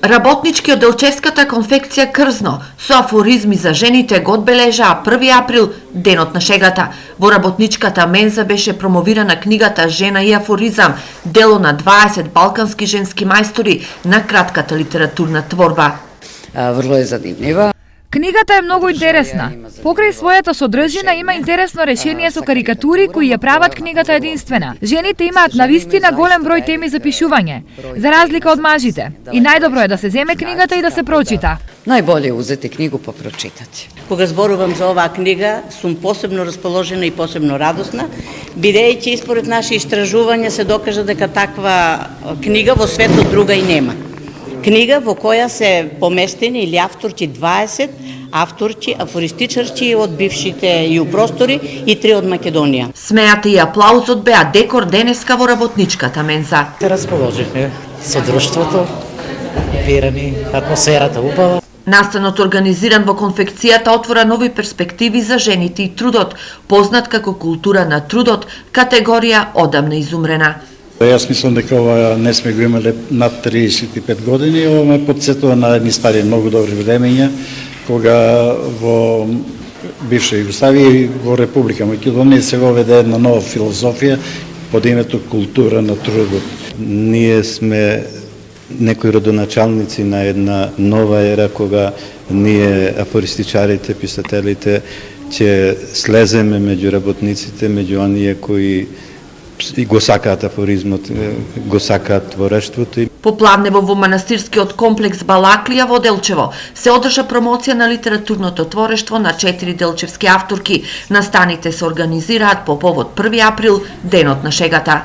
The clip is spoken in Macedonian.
Работнички од Делчевската конфекција Крзно со афоризми за жените го одбележаа 1 април, денот на шегата. Во работничката менза беше промовирана книгата Жена и афоризам, дело на 20 балкански женски мајстори на кратката литературна творба. Врло е занимлива. Книгата е многу интересна. Покрај својата содржина има интересно решение со карикатури кои ја прават книгата единствена. Жените имаат навистина голем број теми за пишување, за разлика од мажите. И најдобро е да се земе книгата и да се прочита. Најболе е узети книгу па прочитати. Кога зборувам за оваа книга, сум посебно расположена и посебно радосна, бидејќи според наши истражувања се докажа дека таква книга во светот друга и нема. Книга во која се поместени или авторки 20 авторки, афористичарки од бившите ју простори и 3 од Македонија. Смејата и аплаузот беа декор денеска во работничката менза. Се расположивме со друштвото, верени, атмосферата убава. Настанот организиран во конфекцијата отвора нови перспективи за жените и трудот, познат како култура на трудот, категорија одамна изумрена. Јас мислам дека ова не сме го имале над 35 години, ова ме подсетува на едни стари многу добри времења, кога во бивша Југославија и во Република Македонија се воведе една нова филозофија под името култура на трудот. Ние сме некои родоначалници на една нова ера кога ние афористичарите, писателите ќе слеземе меѓу работниците, меѓу оние кои и го сакаат афоризмот, го сакаат творештвото. Попладнево во манастирскиот комплекс Балаклија во Делчево се одржа промоција на литературното творештво на 4 делчевски авторки. Настаните се организираат по повод 1 април, денот на шегата.